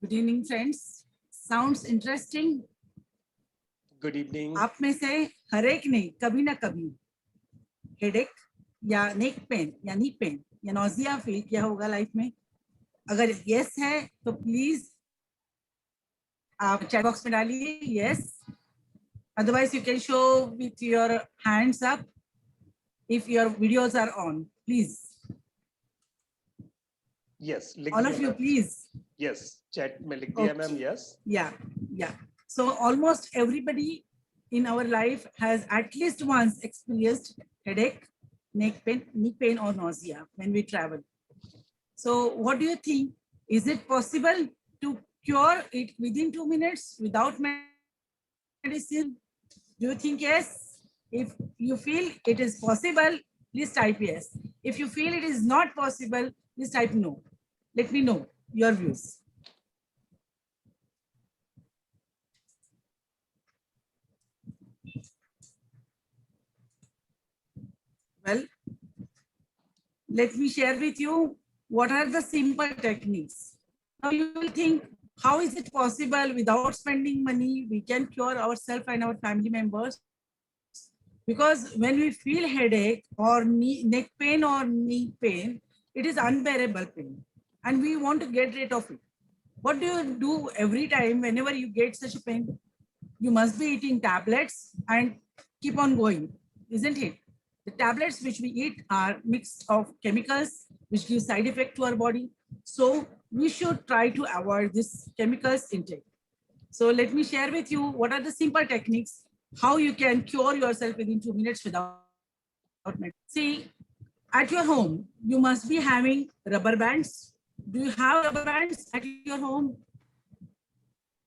Good evening friends. Sounds interesting. Good evening. आप में से हर एक ने कभी ना कभी हेडेक या नेक पेन या नी पेन या नोजिया फील किया होगा लाइफ में. अगर यस है तो प्लीज आप चैट बॉक्स में डालिए yes. Otherwise you can show with your hands up if your videos are on, please. Yes, all of you please. Yes, chat में लिख दिया ma'am. Yes. Yeah. So almost everybody in our life has at least once experienced headache, neck pain, knee pain, or nausea when we travel. So what do you think? Is it possible to cure it within 2 minutes without medicine? Do you think yes? If you feel it is possible, please type yes. If you feel it is not possible, please type no. Let me know your views. Well, let me share with you what are the simple techniques. Now you will think, how is it possible without spending money we can cure ourselves and our family members? Because when we feel headache or neck pain or knee pain, it is unbearable pain and we want to get rid of it. What do you do every time whenever you get such a pain? You must be eating tablets and keep on going, isn't it? The tablets which we eat are mixed of chemicals which give side effect to our body. So we should try to avoid this chemicals intake. So let me share with you what are the simple techniques how you can cure yourself within 2 minutes without medicine. See, at your home, you must be having rubber bands. Do you have rubber bands at your home?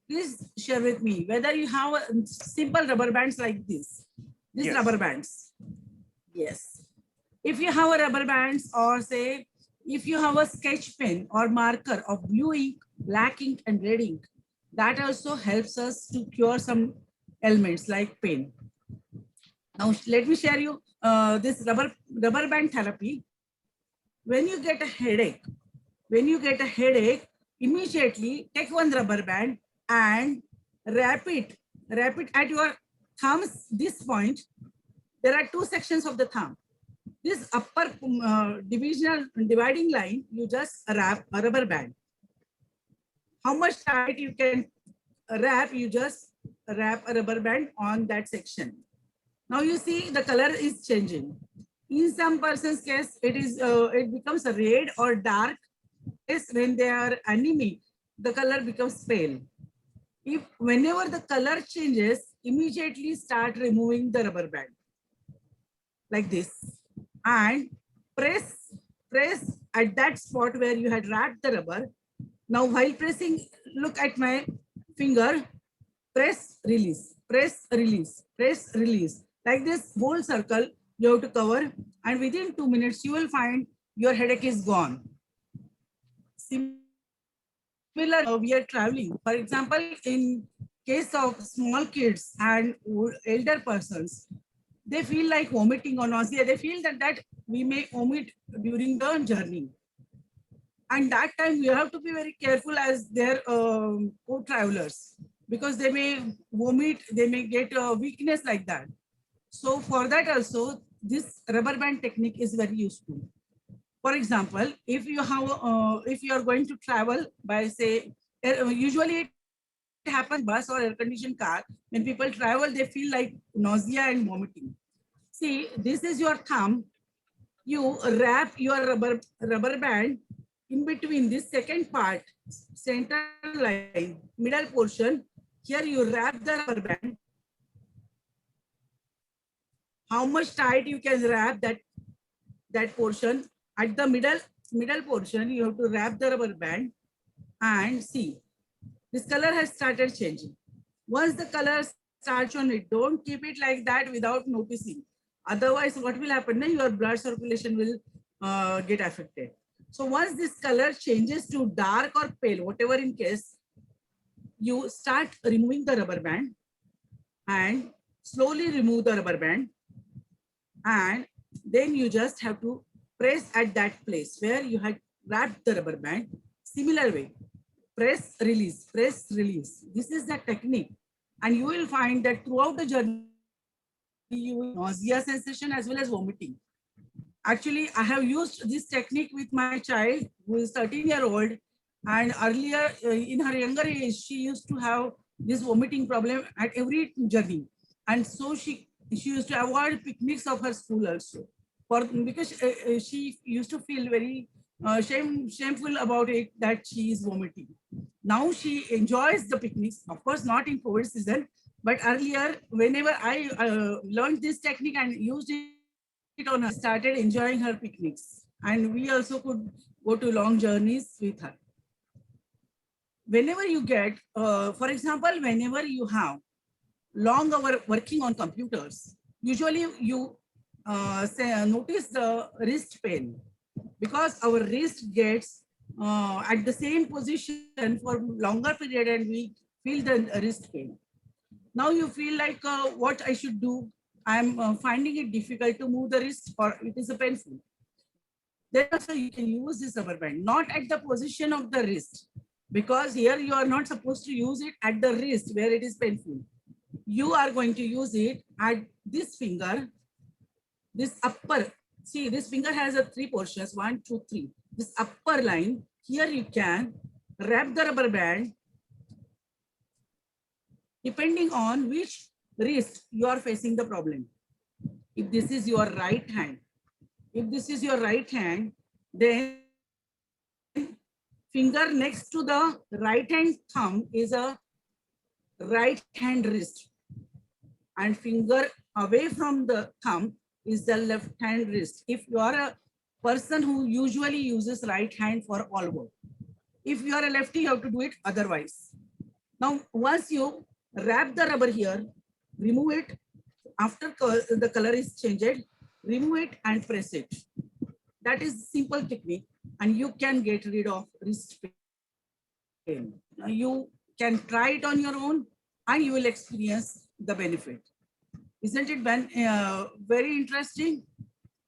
Please share with me whether you have simple rubber bands like this. These Yes. Rubber bands. Yes. If you have a rubber bands, or say, if you have a sketch pen or marker of blue ink, black ink, and red ink, that also helps us to cure some ailments like pain. Now, let me share you this rubber band therapy. When you get a headache, immediately take one rubber band and wrap it at your thumbs. This point, there are two sections of the thumb. This upper dividing line, you just wrap a rubber band. How much tight you can wrap? You just wrap a rubber band on that section. Now you see the color is changing. In some person's case, it becomes red or dark. Yes, when they are anemic, the color becomes pale. If whenever the color changes, immediately start removing the rubber band like this and press at that spot where you had wrapped the rubber. Now while pressing, look at my finger, press, release, press, release, press, release. Like this whole circle you have to cover, and within 2 minutes you will find your headache is gone. Similar, we are traveling. For example, in case of small kids and elder persons, they feel like vomiting or nausea. They feel that we may vomit during the journey. And that time we have to be very careful as their co-travelers, because they may vomit, they may get a weakness like that. So for that also, this rubber band technique is very useful. For example, if you are going to travel by, say, usually it happens bus or air conditioned car. When people travel, they feel like nausea and vomiting. See, this is your thumb. You wrap your rubber band in between this second part, center line, middle portion. Here you wrap the rubber band. How much tight you can wrap that portion? At the middle portion, you have to wrap the rubber band, and see, this color has started changing. Once the color starts on it, don't keep it like that without noticing. Otherwise, what will happen? Your blood circulation will get affected. So once this color changes to dark or pale, whatever in case, you start removing the rubber band and slowly remove the rubber band, and then you just have to press at that place where you had wrapped the rubber band. Similar way, press, release, press, release. This is the technique. And you will find that throughout the journey, you will nausea sensation as well as vomiting. Actually, I have used this technique with my child who is 13-year-old. And earlier in her younger age, she used to have this vomiting problem at every journey. And so she used to avoid picnics of her school also. Because she used to feel very shameful about it that she is vomiting. Now she enjoys the picnics, of course, not in COVID season, but earlier, whenever I learned this technique and used it on her, started enjoying her picnics. And we also could go to long journeys with her. Whenever you get, for example, whenever you have long hour working on computers, usually you notice the wrist pain because our wrist gets at the same position for longer period and we feel the wrist pain. Now you feel like what I should do. I'm finding it difficult to move the wrist or it is a painful. Then also you can use this rubber band, not at the position of the wrist, because here you are not supposed to use it at the wrist where it is painful. You are going to use it at this finger, this upper. See, this finger has a 3 portions, 1, 2, 3. This upper line, here you can wrap the rubber band depending on which wrist you are facing the problem. If this is your right hand, then finger next to the right hand thumb is a right hand wrist, and finger away from the thumb is the left hand wrist. If you are a person who usually uses right hand for all work, if you are a lefty, you have to do it otherwise. Now, once you wrap the rubber here, remove it. After the color is changed, remove it and press it. That is simple technique, and you can get rid of wrist pain. You can try it on your own, and you will experience the benefit. Isn't it very interesting?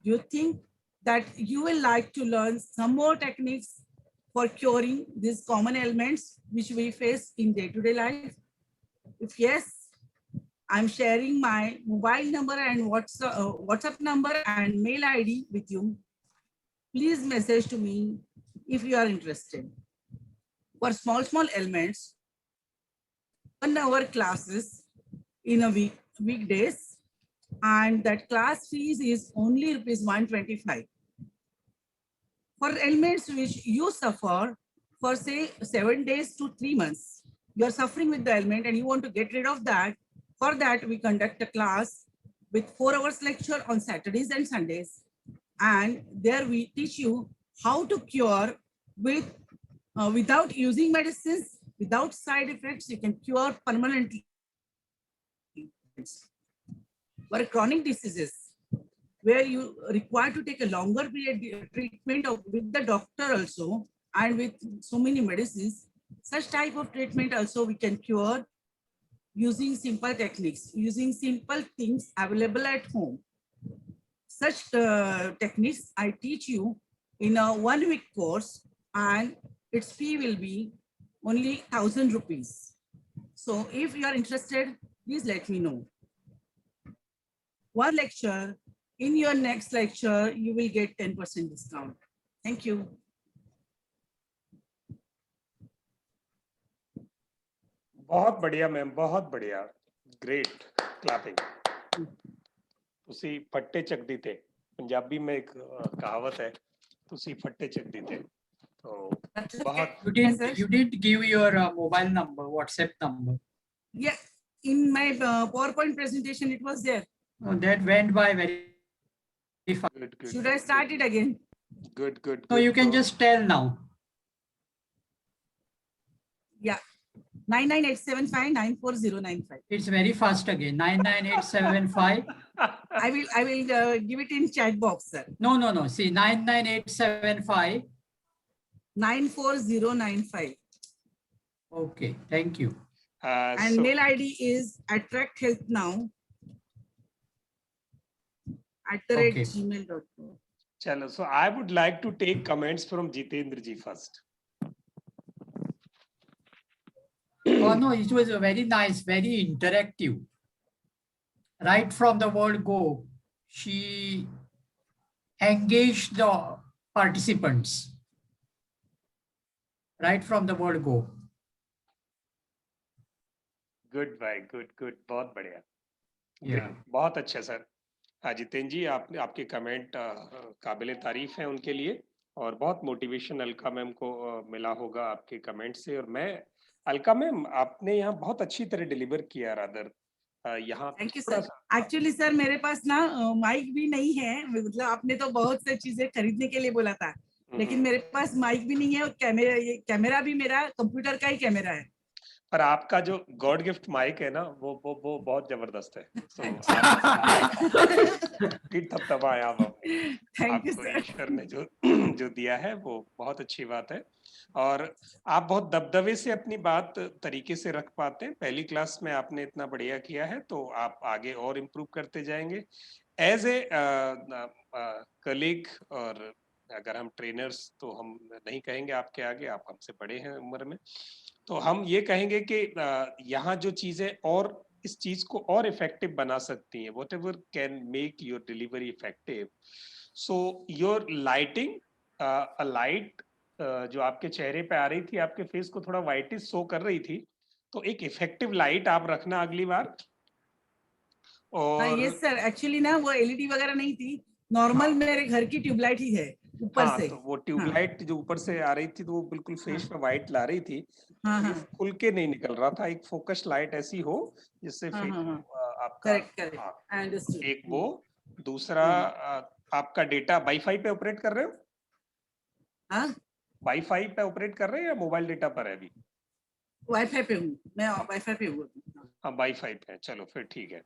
Do you think that you will like to learn some more techniques for curing these common ailments which we face in day-to-day life? If yes, I'm sharing my mobile number and WhatsApp number and mail ID with you. Please message to me if you are interested. For small ailments, 1 hour classes in a week, weekdays, and that class fees is only ₹125. For ailments which you suffer for say 7 days to 3 months, you are suffering with the ailment and you want to get rid of that. For that, we conduct a class with 4 hours lecture on Saturdays and Sundays. And there we teach you how to cure without using medicines, without side effects. You can cure permanently. For chronic diseases, where you require to take a longer period treatment with the doctor also, and with so many medicines, such type of treatment also we can cure using simple techniques, using simple things available at home. Such techniques I teach you in a 1-week course, and its fee will be only ₹1,000. So if you are interested, please let me know. One lecture, in your next lecture, you will get 10% discount. Thank you. बहुत बढ़िया ma'am, बहुत बढ़िया, great clapping. ਤੁਸੀਂ ਫੱਟੇ ਚੱਕ ਦਿੱਤੇ, ਪੰਜਾਬੀ में एक कहावत है, ਤੁਸੀਂ ਫੱਟੇ ਚੱਕ ਦਿੱਤੇ। तो बहुत You didn't give your mobile number, WhatsApp number. Yeah, in my PowerPoint presentation, it was there. Oh, that went by very fast. good, good. Should I start it again? Good, good. So good. you can just tell now. Yeah, 99875940995. It's very fast again. 99875. I will give it in chat box, sir. No. See, 99875. 94095. Okay, thank you. And so, mail ID is attracthealthnow Okay. @gmail.com. chalo, so I would like to take comments from Jitendra ji first. No, it was a very nice, very interactive. Right from the word go, she engaged the participants. Right from the word go. Good भाई, good, बहुत बढ़िया। Yeah. बहुत अच्छा sir. हाँ जितेंद्र जी, आपने आपके comment काबिले तारीफ है उनके लिए, और बहुत मोटिवेशन अलका मैम को मिला होगा आपके कमेंट से। और मैं अलका मैम, आपने यहाँ बहुत अच्छी तरह डिलीवर किया रादर यहाँ थैंक यू थोड़ा सर। सा। एक्चुअली सर मेरे पास ना माइक भी नहीं है, मतलब आपने तो बहुत से चीजें खरीदने के लिए बोला था, लेकिन मेरे पास माइक भी नहीं है, और कैमरा, ये कैमरा भी मेरा कंप्यूटर का ही कैमरा है। पर आपका जो गॉड गिफ्ट माइक है ना, वो बहुत जबरदस्त है। सो थपथपाए आप अपने। थैंक यू आपको सर। ईश्वर ने जो जो दिया है वो बहुत अच्छी बात है, और आप बहुत दबदबे से अपनी बात तरीके से रख पाते हैं। पहली क्लास में आपने इतना बढ़िया किया है, तो आप आगे और इम्प्रूव करते जाएंगे एज ए कलीग। और अगर हम ट्रेनर्स, तो हम नहीं कहेंगे आपके आगे, आप हमसे बड़े हैं उम्र में, तो हम ये कहेंगे कि यहाँ जो चीजें और इस चीज को और इफेक्टिव बना सकती हैं, what ever can make your delivery effective. So your lighting, a light जो आपके चेहरे पे आ रही थी, आपके फेस को थोड़ा व्हाइटिश शो कर रही थी, तो एक इफेक्टिव लाइट आप रखना अगली बार। और यस सर, एक्चुअली ना वो एलईडी वगैरह नहीं थी, नॉर्मल मेरे घर की ट्यूबलाइट ही है ऊपर हाँ, से। तो वो ट्यूबलाइट जो ऊपर से आ रही थी, तो वो बिल्कुल फेस पे व्हाइट ला रही थी। हाँ हाँ फेस खुल के नहीं निकल रहा था। एक फोकस लाइट ऐसी हो जिससे हाँ फेस हाँ हाँ, आपका, करेक्ट करेक्ट, हाँ, आई अंडरस्टूड। एक वो। दूसरा, आपका डेटा वाईफाई पे ऑपरेट कर रहे हो? हाँ, वाईफाई पे ऑपरेट कर रहे हैं या मोबाइल डेटा पर है अभी? वाईफाई पे हूँ मैं, वाईफाई पे हूँ। हाँ, वाईफाई पे है, चलो फिर ठीक है।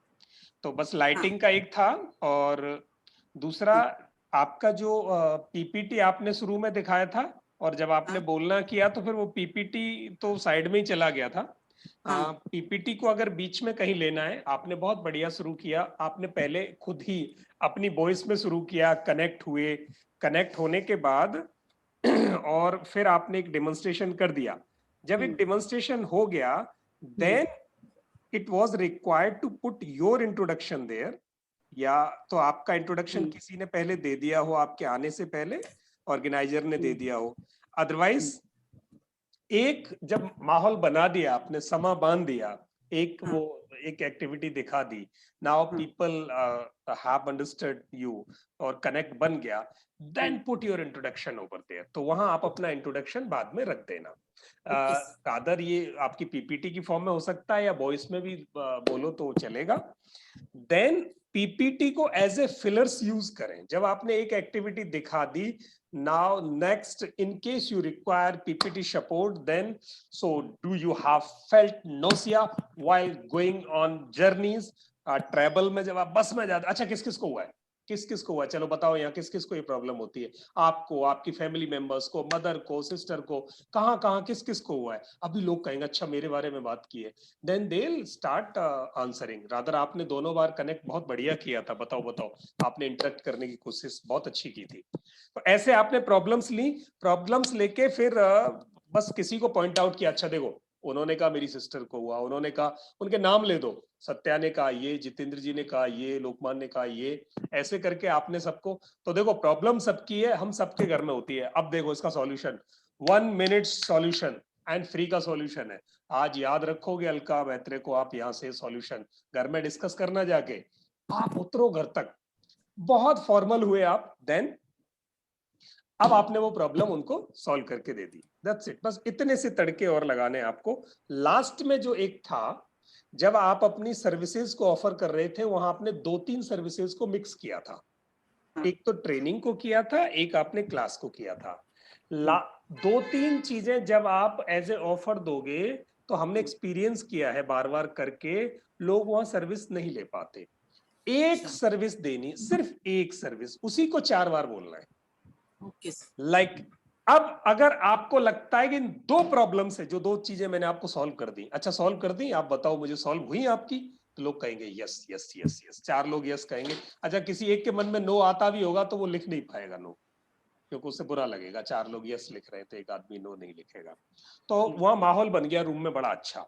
तो बस हाँ लाइटिंग का एक था, और दूसरा आपका जो पीपीटी आपने शुरू में दिखाया था, और जब आपने हाँ बोलना किया तो फिर वो पीपीटी तो साइड में ही चला गया था। हाँ पीपीटी को अगर बीच में कहीं लेना है, आपने बहुत बढ़िया शुरू किया। आपने पहले खुद ही अपनी वॉइस में शुरू किया, कनेक्ट हुए, कनेक्ट होने के बाद और फिर आपने एक डेमोन्स्ट्रेशन कर दिया। जब एक डेमोन्स्ट्रेशन हो गया, then it was required to put your introduction there, या तो आपका इंट्रोडक्शन किसी ने पहले दे दिया हो आपके आने से पहले, ऑर्गेनाइजर ने दे दिया हो। अदरवाइज एक जब माहौल बना दिया आपने, समा बांध दिया, एक वो एक एक्टिविटी दिखा दी, now people have understood you और कनेक्ट बन गया, then put your introduction over there. तो वहां आप अपना इंट्रोडक्शन बाद में रख देना। रादर ये आपकी पीपीटी की फॉर्म में हो सकता है, या वॉइस में भी बोलो तो चलेगा। देन पीपीटी को एज ए फिलर्स यूज करें। जब आपने एक एक्टिविटी दिखा दी, now next, in case you require ppt support, then so do you have felt nausea while going on journeys, travel में जब आप बस में जाते, अच्छा किस किस को हुआ है, किस किस को हुआ है, चलो बताओ यहाँ किस किस को ये प्रॉब्लम होती है, आपको, आपकी फैमिली मेंबर्स को, मदर को, सिस्टर को, कहाँ कहाँ किस किस को हुआ है। अभी लोग कहेंगे अच्छा मेरे बारे में बात की है, then they will start answering. Rather आपने दोनों बार कनेक्ट बहुत बढ़िया किया था, बताओ बताओ, आपने इंटरेक्ट करने की कोशिश बहुत अच्छी की थी। तो ऐसे आपने प्रॉब्लम्स ली, प्रॉब्लम्स लेके फिर बस किसी को पॉइंट आउट किया, अच्छा देखो उन्होंने कहा मेरी सिस्टर को हुआ, उन्होंने कहा, उनके नाम ले दो, सत्या ने कहा ये, जितेंद्र जी ने कहा ये, लोकमान ने कहा ये, ऐसे करके आपने सबको। तो देखो प्रॉब्लम सबकी है, हम सबके घर में होती है। अब देखो इसका solution 1 minute solution and free का सॉल्यूशन है। आज याद रखोगे अलका मैत्रे को, आप यहाँ से सॉल्यूशन घर में डिस्कस करना, जाके आप उतरो घर तक, बहुत फॉर्मल हुए आप, देन अब आपने वो प्रॉब्लम उनको सॉल्व करके दे दी, दैट्स इट। बस इतने से तड़के और लगाने आपको। लास्ट में जो एक था, जब आप अपनी सर्विसेज को ऑफर कर रहे थे, वहां आपने 2-3 सर्विसेज को मिक्स किया था। एक तो ट्रेनिंग को किया था, एक आपने क्लास को किया था। 2-3 चीजें जब आप एज ए ऑफर दोगे, तो हमने एक्सपीरियंस किया है बार बार करके, लोग वहां सर्विस नहीं ले पाते। एक सर्विस देनी, सिर्फ एक सर्विस, उसी को 4 बार बोलना है। लाइक अब अगर आपको लगता है कि इन 2 प्रॉब्लम से, जो 2 चीजें मैंने आपको सॉल्व कर दी, अच्छा सॉल्व कर दी, आप बताओ मुझे सॉल्व हुई आपकी, तो लोग कहेंगे यस यस यस यस, 4 लोग यस कहेंगे। अच्छा किसी एक के मन में नो आता भी होगा तो वो लिख नहीं पाएगा नो, क्योंकि उसे बुरा लगेगा, 4 लोग यस लिख रहे थे, एक आदमी नो नहीं लिखेगा। तो वहां माहौल बन गया रूम में बड़ा अच्छा।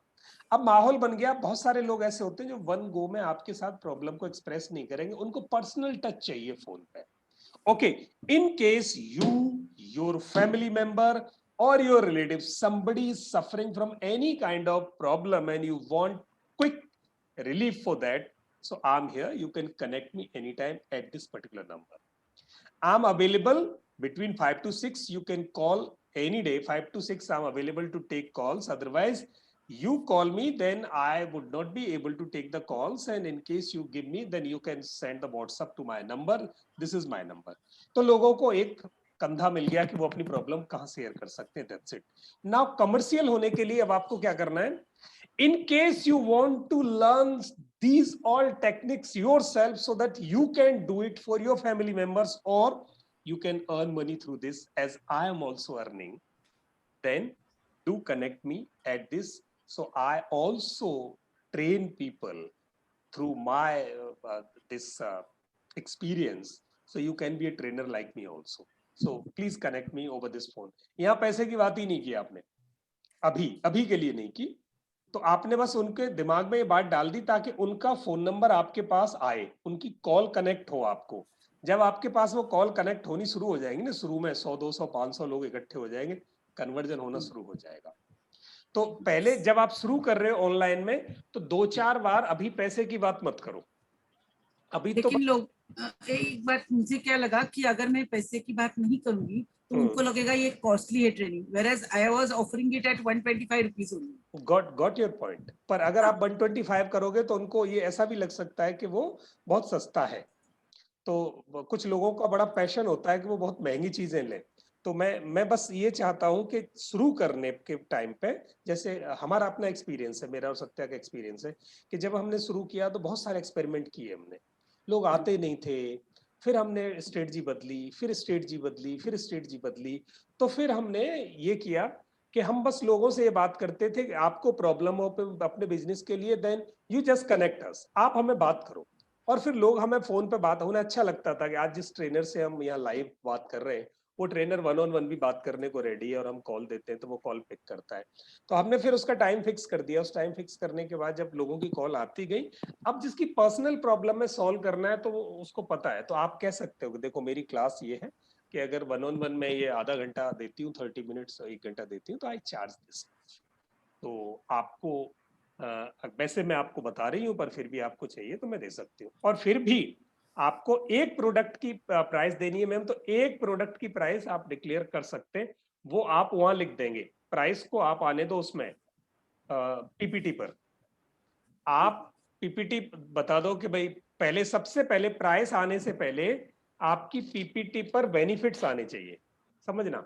अब माहौल बन गया, बहुत सारे लोग ऐसे होते हैं जो वन गो में आपके साथ प्रॉब्लम को एक्सप्रेस नहीं करेंगे, उनको पर्सनल टच चाहिए फोन पे। Okay, in case you, your family member or your relative, somebody is suffering from any kind of problem and you want quick relief for that, so I'm here. You can connect me anytime at this particular number. I'm available between 5 to 6. You can call any day, 5 to 6. I'm available to take calls. Otherwise, you call me, then I would not be able to take the calls. And in case you give me, then you can send the WhatsApp to my number. This is my number. तो लोगों को एक कंधा मिल गया कि वो अपनी problem कहाँ शेयर कर सकते हैं। That's it. नाउ कमर्शियल होने के लिए अब आपको क्या करना है? In case you want to learn these all techniques yourself so that you can do it for your family members or you can earn money through this as I am also earning, then do connect me at this. So I also train people through my this experience. So you can be a trainer like me also. So please connect me over this phone. यहाँ पैसे की बात ही नहीं की आपने, अभी के लिए नहीं की। तो आपने बस उनके दिमाग में ये बात डाल दी ताकि उनका फोन नंबर आपके पास आए, उनकी कॉल कनेक्ट हो आपको। जब आपके पास वो कॉल कनेक्ट होनी शुरू हो जाएंगी ना, शुरू में 100, 200, 500 लोग इकट्ठे हो जाएंगे, कन्वर्जन होना शुरू हो जाएगा। तो पहले जब आप शुरू कर रहे हो ऑनलाइन में, तो 2-4 बार अभी पैसे की बात मत करो। अभी तो लेकिन लोग एक बात मुझे क्या लगा कि अगर मैं पैसे की बात नहीं करूंगी तो उनको लगेगा ये कॉस्टली है training, whereas I was offering it at 125 rupees only. Got your point. पर अगर आप 125 करोगे तो उनको ये ऐसा भी लग सकता है कि वो बहुत सस्ता है। तो कुछ लोगों का बड़ा पैशन होता है कि वो बहुत महंगी चीजें लें। तो मैं बस ये चाहता हूं कि शुरू करने के टाइम पे, जैसे हमारा अपना एक्सपीरियंस है, मेरा और सत्या का एक्सपीरियंस है कि जब हमने शुरू किया तो बहुत सारे एक्सपेरिमेंट किए हमने, लोग आते नहीं थे, फिर हमने स्ट्रेटजी बदली, फिर स्ट्रेटजी बदली, फिर स्ट्रेटजी बदली। तो फिर हमने ये किया कि हम बस लोगों से ये बात करते थे कि आपको प्रॉब्लम हो अपने बिजनेस के लिए, then you just connect us, आप हमें बात करो। और फिर लोग हमें फोन पे बात, उन्हें अच्छा लगता था कि आज जिस ट्रेनर से हम यहाँ लाइव बात कर रहे हैं वो ट्रेनर 1-on-1 भी बात करने को रेडी है, और हम कॉल देते हैं तो वो कॉल पिक करता है। तो हमने फिर उसका टाइम फिक्स कर दिया। उस टाइम फिक्स करने के बाद जब लोगों की कॉल आती गई, अब जिसकी पर्सनल प्रॉब्लम में सॉल्व करना है तो वो उसको पता है। तो आप कह सकते हो देखो मेरी क्लास ये है कि अगर 1-on-1 में ये आधा घंटा देती हूँ, 30 मिनट्स 1 घंटा देती हूँ, तो आई चार्ज दिस। तो आपको वैसे मैं आपको बता रही हूँ, पर फिर भी आपको चाहिए तो मैं दे सकती हूँ। और फिर भी आपको एक प्रोडक्ट की प्राइस देनी है मैम, तो एक प्रोडक्ट की प्राइस आप डिक्लेयर कर सकते हैं, वो आप वहां लिख देंगे। प्राइस को आप आने दो उसमें पीपीटी पर, आप पीपीटी बता दो कि भाई पहले, सबसे पहले प्राइस आने से पहले आपकी पीपीटी पर बेनिफिट्स आने चाहिए। समझना,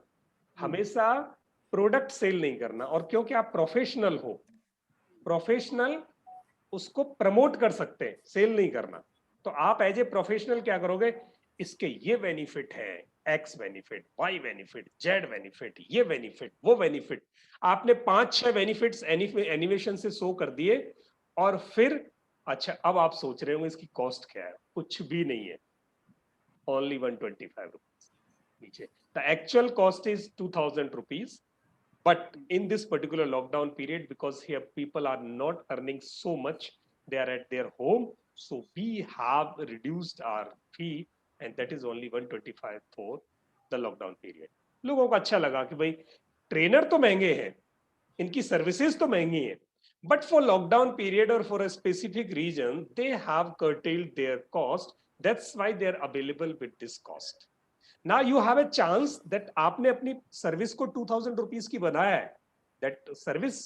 हमेशा प्रोडक्ट सेल नहीं करना। और क्योंकि आप प्रोफेशनल हो, प्रोफेशनल उसको प्रमोट कर सकते हैं, सेल नहीं करना। तो आप एज ए प्रोफेशनल क्या करोगे, इसके ये बेनिफिट है, X benefit, Y benefit, Z benefit, ये बेनिफिट, वो बेनिफिट। आपने 5-6 बेनिफिट्स एनिमेशन से शो कर दिए, और फिर अच्छा अब आप सोच रहे होंगे इसकी कॉस्ट क्या है। कुछ भी नहीं है, ओनली 125 रुपीज नीचे। The actual cost is 2000 rupees, but in this particular lockdown period, because here people are not earning so much, they are at their home, so we have reduced our fee and that is only 125 for the lockdown period. लोगों को अच्छा लगा कि भाई trainer तो महंगे हैं, इनकी सर्विसेज तो महंगी हैं, but for lockdown period or for a specific region they have curtailed their cost, that's why they are available with this cost. Now you have a chance that आपने अपनी सर्विस को 2000 रुपीज की बनाया है, that service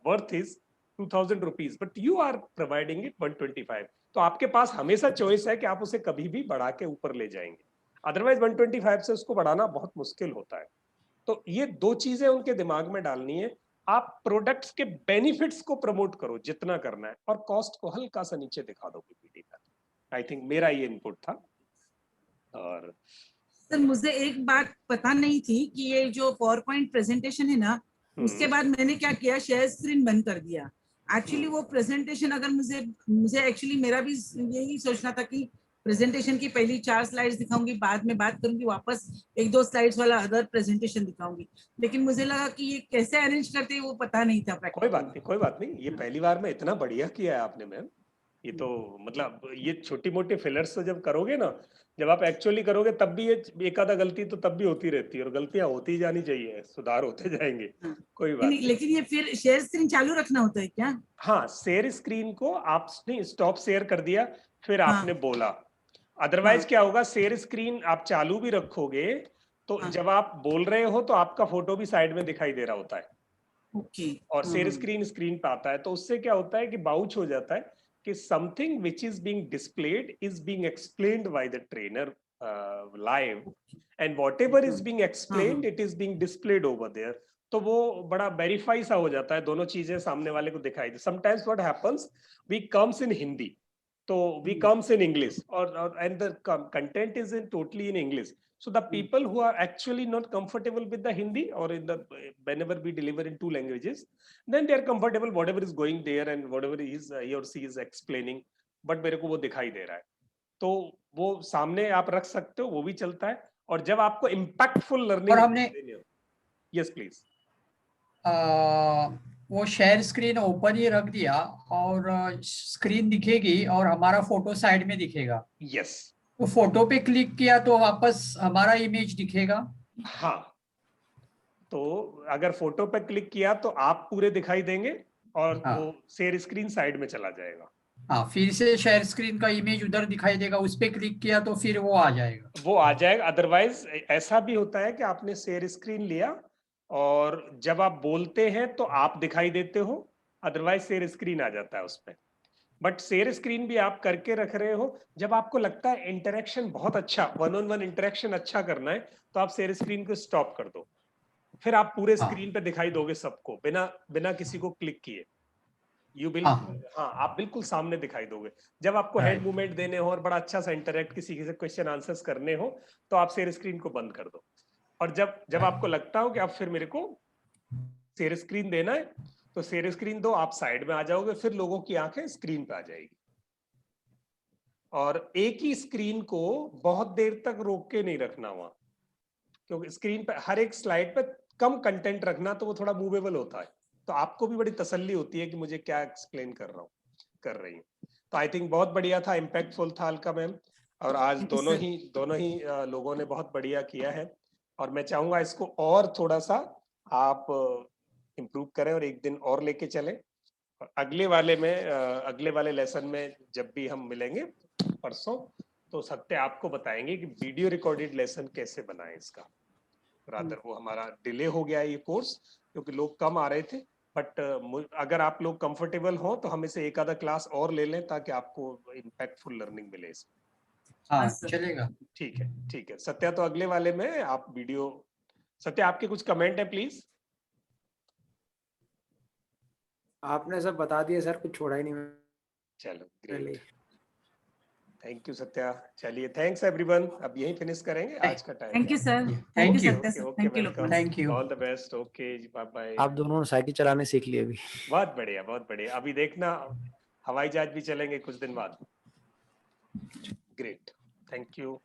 worth is 2000 rupees, but you are providing it 125. तो आपके पास हमेशा choice है कि आप उसे कभी भी बढ़ा के ऊपर ले जाएंगे, अदरवाइज 125 से उसको बढ़ाना बहुत मुश्किल होता है। तो ये दो चीजें उनके दिमाग में डालनी है। आप प्रोडक्ट्स के बेनिफिट्स को प्रमोट करो जितना करना है, और कॉस्ट को हल्का सा नीचे दिखा दो पीपीटी पर। आई थिंक मेरा ये इनपुट था। और सर मुझे एक बात पता नहीं थी कि ये जो पावर पॉइंट प्रेजेंटेशन है ना, उसके बाद मैंने क्या किया, शेयर स्क्रीन बंद कर दिया। एक्चुअली वो प्रेजेंटेशन अगर मुझे एक्चुअली मेरा भी यही सोचना था कि प्रेजेंटेशन की पहली 4 स्लाइड्स दिखाऊंगी, बाद में बात करूंगी, वापस 1-2 स्लाइड्स वाला अदर प्रेजेंटेशन दिखाऊंगी। लेकिन मुझे लगा कि ये कैसे अरेंज करते हैं वो पता नहीं था। कोई बात नहीं, कोई बात नहीं, ये पहली बार में इतना बढ़िया किया है आपने मैम। ये तो मतलब ये छोटी मोटी फिलर्स तो जब करोगे ना, जब आप एक्चुअली करोगे तब भी ये एक आधा गलती तो तब भी होती रहती है, और गलतियां होती जानी चाहिए, सुधार होते जाएंगे। कोई बात नहीं। लेकिन ये फिर शेयर स्क्रीन चालू रखना होता है क्या? हाँ, शेयर स्क्रीन को आपने स्टॉप शेयर कर दिया, फिर हाँ। आपने बोला। अदरवाइज हाँ। क्या होगा, शेयर स्क्रीन आप चालू भी रखोगे तो हाँ। जब आप बोल रहे हो तो आपका फोटो भी साइड में दिखाई दे रहा होता है, ओके। और शेयर स्क्रीन स्क्रीन पे आता है, तो उससे क्या होता है कि बाउच हो जाता है कि something which is being displayed is being explained by the trainer live, and whatever is being explained it is being displayed over there. तो वो बड़ा वेरीफाई सा हो जाता है, दोनों चीजें सामने वाले को दिखाई दे। Sometimes what happens, we comes in Hindi, तो we comes in English, or and the content is in totally in English. So the people who are actually not comfortable with the Hindi, or in the whenever we deliver in two languages, then they are comfortable whatever is going there and whatever he or she is explaining, but मेरे को वो दिखाई दे रहा है, तो वो सामने आप रख सकते हो, वो भी चलता है। और जब आपको impactful learning, और हमने yes please, वो शेयर स्क्रीन ओपन ही रख दिया और स्क्रीन दिखेगी और हमारा फोटो साइड में दिखेगा। yes, तो फोटो पे क्लिक किया तो वापस हमारा इमेज दिखेगा। हाँ, तो अगर फोटो पे क्लिक किया तो आप पूरे दिखाई देंगे, और हाँ। वो शेयर स्क्रीन साइड में चला जाएगा। हाँ, फिर से शेयर स्क्रीन का इमेज उधर दिखाई देगा, उस पे क्लिक किया तो फिर वो आ जाएगा। वो आ जाएगा। अदरवाइज ऐसा भी होता है कि आपने शेयर स्क्रीन लिया और जब आप बोलते हैं तो आप दिखाई देते हो, अदरवाइज शेयर स्क्रीन आ जाता है उस पर। बट शेयर स्क्रीन भी आप करके रख रहे हो, जब आपको लगता है इंटरेक्शन बहुत अच्छा, वन ऑन वन इंटरेक्शन अच्छा करना है, तो आप शेयर स्क्रीन को स्टॉप कर दो, फिर आप पूरे हाँ। स्क्रीन पे दिखाई दोगे सबको, बिना बिना किसी को क्लिक किए। यू विल, हाँ। हाँ, आप बिल्कुल सामने दिखाई दोगे। जब आपको हैंड मूवमेंट देने हो और बड़ा अच्छा सा इंटरेक्ट किसी से क्वेश्चन आंसर्स करने हो, तो आप शेयर स्क्रीन को बंद कर दो। और जब आपको लगता हो कि अब फिर मेरे को शेयर स्क्रीन देना है, तो शेयर स्क्रीन दो, आप साइड में आ जाओगे, फिर लोगों की आंखें स्क्रीन पे आ जाएगी। और एक ही स्क्रीन को बहुत देर तक रोक के नहीं रखना वहां, क्योंकि स्क्रीन पे हर एक स्लाइड पे कम कंटेंट रखना, तो वो थोड़ा मूवेबल होता है, तो आपको भी बड़ी तसल्ली होती है कि मुझे क्या एक्सप्लेन कर रहा हूँ, कर रही हूँ। तो आई थिंक बहुत बढ़िया था, इम्पैक्टफुल था अलका मैम, और आज दोनों ही लोगों ने बहुत बढ़िया किया है। और मैं चाहूंगा इसको और थोड़ा सा आप इम्प्रूव करें और एक दिन और लेके चलें। अगले वाले लेसन में जब भी हम मिलेंगे परसों, तो सत्य आपको बताएंगे कि वीडियो रिकॉर्डेड लेसन कैसे बनाएं इसका। रादर वो हमारा डिले हो गया है ये कोर्स, क्योंकि लोग कम आ रहे थे, बट अगर आप लोग कंफर्टेबल हो तो हम इसे एक आधा क्लास और ले लें, ताकि आपको इम्पैक्टफुल लर्निंग मिले इसमें। हाँ, चलेगा। ठीक है, ठीक है सत्या, तो अगले वाले में आप वीडियो, सत्या आपके कुछ कमेंट है प्लीज। आपने सब बता दिया सर, कुछ छोड़ा ही नहीं मैंने। चलो ग्रेट, थैंक यू सत्या। चलिए, थैंक्स एवरीवन, अब यही फिनिश करेंगे आज का time. Thank you sir, Thank you. Satya sir, thank you Lokman. Thank you. All the best, okay ji, bye bye. आप दोनों ने साइकिल चलाने सीख लिए अभी। बहुत बढ़िया, बहुत बढ़िया। अभी देखना हवाई जहाज भी चलेंगे कुछ दिन बाद। Great, thank you.